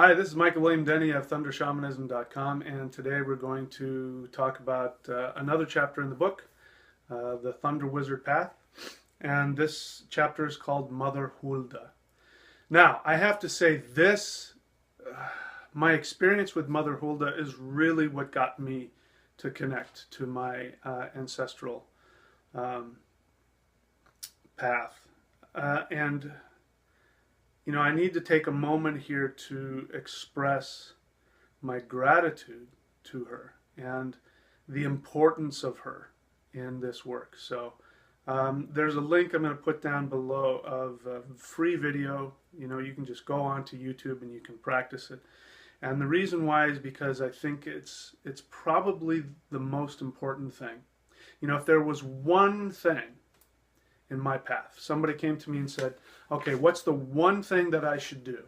Hi, this is Michael William Denny of ThunderShamanism.com, and today we're going to talk about another chapter in the book, The Thunder Wizard Path, and this chapter is called Mother Hulda. Now, I have to say my experience with Mother Hulda is really what got me to connect to my ancestral path. And I need to take a moment here to express my gratitude to her and the importance of her in this work. So there's a link I'm going to put down below of a free video. You can just go onto YouTube and you can practice it. And the reason why is because I think it's probably the most important thing. If there was one thing in my path, somebody came to me and said, okay, what's the one thing that I should do?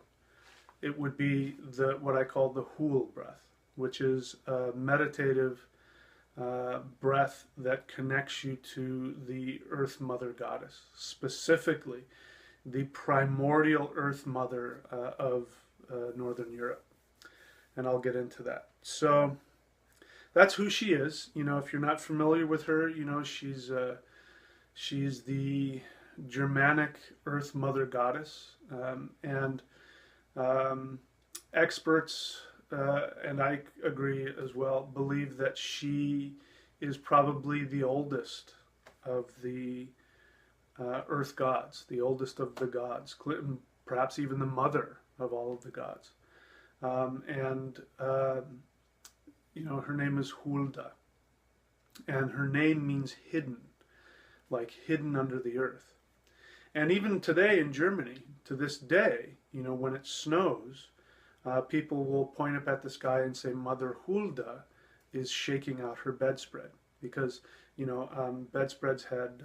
It would be what I call the WhooHu breath, which is a meditative breath that connects you to the Earth Mother Goddess, specifically the primordial Earth Mother of Northern Europe. And I'll get into that. So that's who she is. If you're not familiar with her, she's the Germanic Earth Mother Goddess, and experts, and I agree as well, believe that she is probably the oldest of the Earth gods, the oldest of the gods, perhaps even the mother of all of the gods. Her name is Hulda, and her name means hidden, like hidden under the earth. And even today in Germany, to this day, when it snows, people will point up at the sky and say, Mother Hulda is shaking out her bedspread. Because, bedspreads had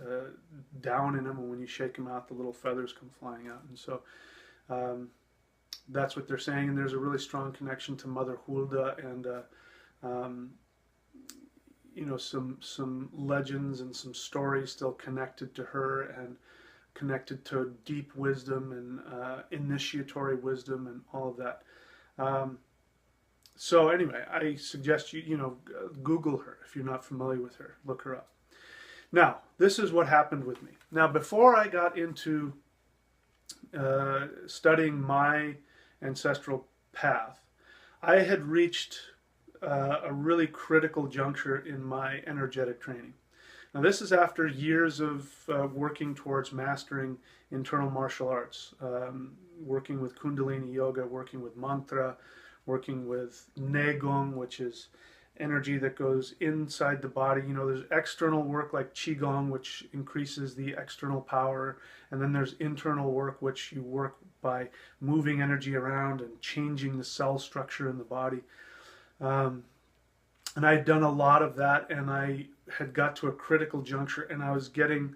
down in them, and when you shake them out, the little feathers come flying out. And so that's what they're saying. And there's a really strong connection to Mother Hulda and some legends and some stories still connected to her and connected to deep wisdom and initiatory wisdom and all of that. So anyway, I suggest you Google her if you're not familiar with her. Look her up. Now, this is what happened with me. Now, before I got into studying my ancestral path, I had reached a really critical juncture in my energetic training. Now, this is after years of working towards mastering internal martial arts, working with Kundalini yoga, working with mantra, working with Negong, which is energy that goes inside the body. There's external work like Qigong, which increases the external power, and then there's internal work, which you work by moving energy around and changing the cell structure in the body. And I'd done a lot of that, and I had got to a critical juncture, and I was getting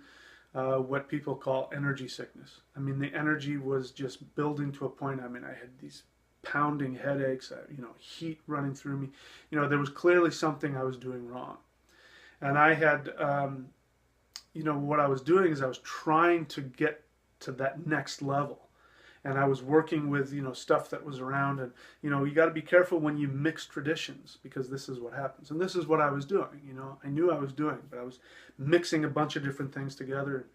what people call energy sickness. I mean, the energy was just building to a point. I mean, I had these pounding headaches, heat running through me. There was clearly something I was doing wrong. And I had, what I was doing is I was trying to get to that next level. And I was working with, stuff that was around. And, you got to be careful when you mix traditions, because this is what happens. And this is what I was doing. I knew I was doing, but I was mixing a bunch of different things together. And I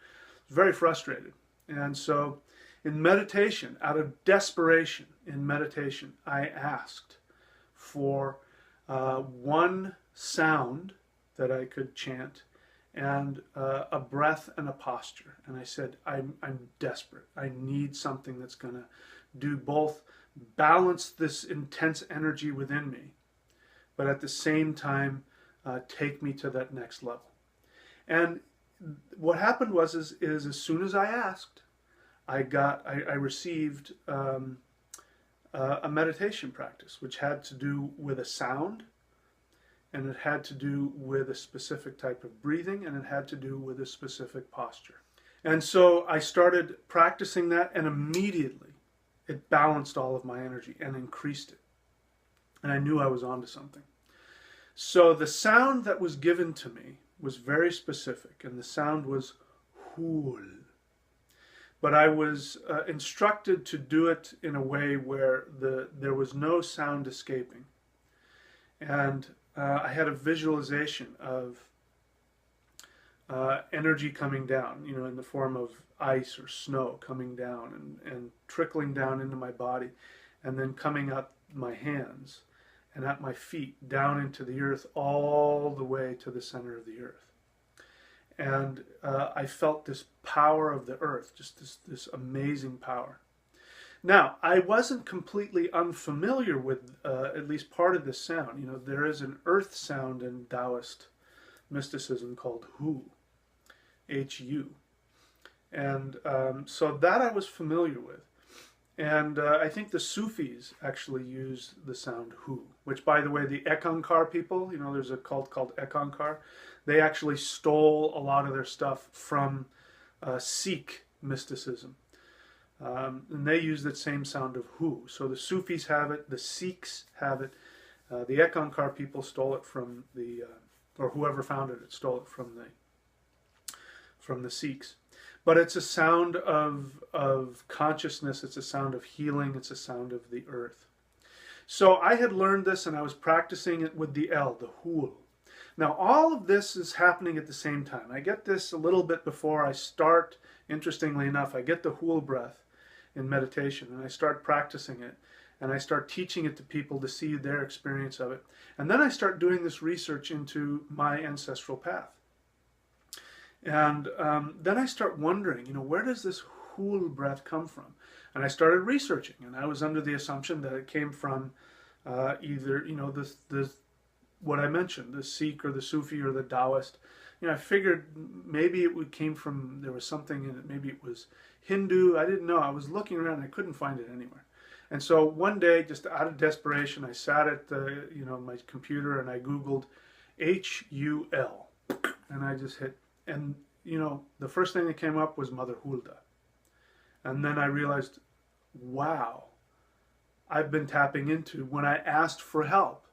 was very frustrated. And so in meditation, out of desperation in meditation, I asked for one sound that I could chant and a breath and a posture. And I said, I'm desperate. I need something that's going to do both balance this intense energy within me, but at the same time take me to that next level. And what happened was is as soon as I asked, I received a meditation practice, which had to do with a sound, and it had to do with a specific type of breathing, and it had to do with a specific posture. And so I started practicing that, and immediately it balanced all of my energy and increased it. And I knew I was onto something. So the sound that was given to me was very specific, and the sound was Hul. but I was instructed to do it in a way where there was no sound escaping. And I had a visualization of energy coming down, in the form of ice or snow coming down and trickling down into my body, and then coming up my hands and at my feet down into the earth, all the way to the center of the earth. And I felt this power of the earth, just this amazing power. Now, I wasn't completely unfamiliar with at least part of this sound. There is an earth sound in Taoist mysticism called Hu, H-U. And so that I was familiar with. And I think the Sufis actually use the sound Hu, which, by the way, the Ekankar people, there's a cult called Ekankar. They actually stole a lot of their stuff from Sikh mysticism. And they use that same sound of Hu. So the Sufis have it, the Sikhs have it. The Ekankar people stole it from or whoever founded it stole it from the Sikhs. But it's a sound of consciousness, it's a sound of healing, it's a sound of the earth. So I had learned this and I was practicing it with the L, the Hul. Now all of this is happening at the same time. I get this a little bit before I start, interestingly enough, I get the Hul breath in meditation and I start practicing it and I start teaching it to people to see their experience of it. And then I start doing this research into my ancestral path. And then I start wondering, where does this Hul breath come from? And I started researching, and I was under the assumption that it came from either, what I mentioned, the Sikh or the Sufi or the Taoist. I figured maybe it came from, there was something in it, maybe it was Hindu. I didn't know. I was looking around, and I couldn't find it anywhere. And so one day, just out of desperation, I sat at my computer and I Googled H-U-L, and I just hit. And, the first thing that came up was Mother Hulda. And then I realized, wow, I've been tapping into, when I asked for help,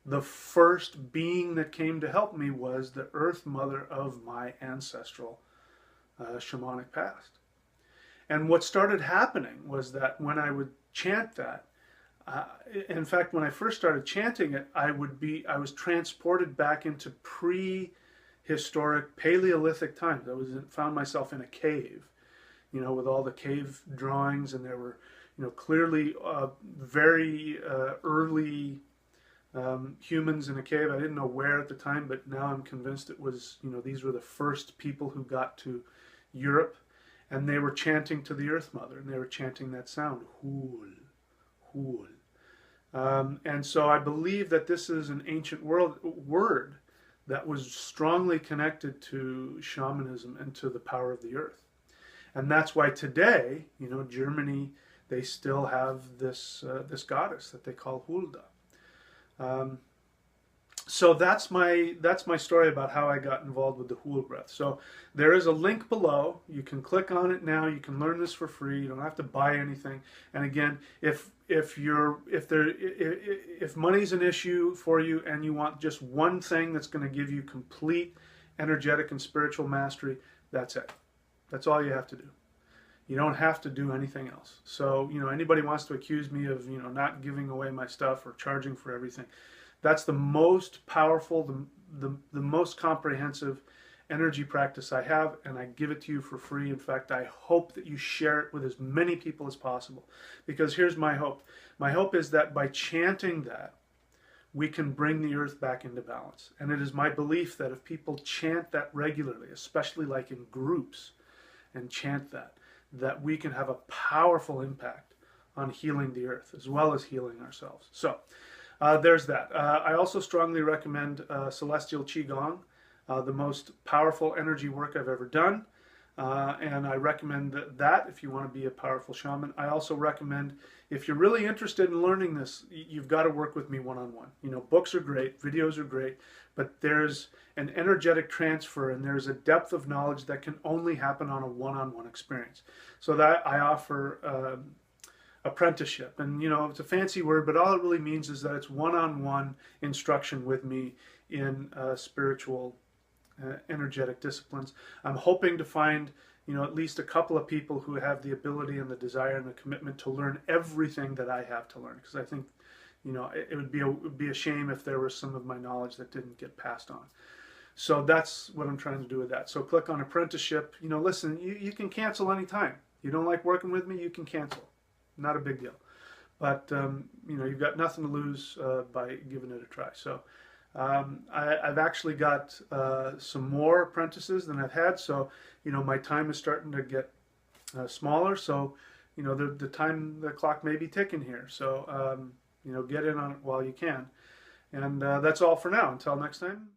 the first being that came to help me was the Earth Mother of my ancestral shamanic past. And what started happening was that when I would chant that, in fact, when I first started chanting it, I was transported back into prehistoric Paleolithic times. Found myself in a cave, with all the cave drawings, and there were, clearly very early humans in a cave. I didn't know where at the time, but now I'm convinced it was, these were the first people who got to Europe, and they were chanting to the Earth Mother, and they were chanting that sound, Hul, Hul. And so I believe that this is an ancient word that was strongly connected to shamanism and to the power of the earth. And that's why today, Germany, they still have this goddess that they call Hulda. So that's my story about how I got involved with the Hul breath. So there is a link below. You can click on it now. You can learn this for free. You don't have to buy anything. And again, if money's an issue for you and you want just one thing that's going to give you complete energetic and spiritual mastery, that's it. That's all you have to do. You don't have to do anything else. So, anybody wants to accuse me of, not giving away my stuff or charging for everything. That's the most powerful, the most comprehensive energy practice I have, and I give it to you for free. In fact, I hope that you share it with as many people as possible, because here's my hope. My hope is that by chanting that, we can bring the earth back into balance. And it is my belief that if people chant that regularly, especially like in groups, and chant that we can have a powerful impact on healing the earth as well as healing ourselves. So there's that. I also strongly recommend Celestial Qigong, the most powerful energy work I've ever done. And I recommend that if you want to be a powerful shaman. I also recommend, if you're really interested in learning this, you've got to work with me one-on-one. Books are great, videos are great, but there's an energetic transfer and there's a depth of knowledge that can only happen on a one-on-one experience. So that I offer apprenticeship. And, it's a fancy word, but all it really means is that it's one-on-one instruction with me in spiritual energetic disciplines. I'm hoping to find you know, at least a couple of people who have the ability and the desire and the commitment to learn everything that I have to learn. Because I think, you know, it would be a shame if there was some of my knowledge that didn't get passed on. So that's what I'm trying to do with that. So click on apprenticeship. You know, listen, you can cancel anytime. You don't like working with me, you can cancel. Not a big deal. But, you know, you've got nothing to lose by giving it a try. So I've actually got some more apprentices than I've had. So, you know, my time is starting to get smaller. So, you know, the clock may be ticking here. So, you know, get in on it while you can. And that's all for now. Until next time.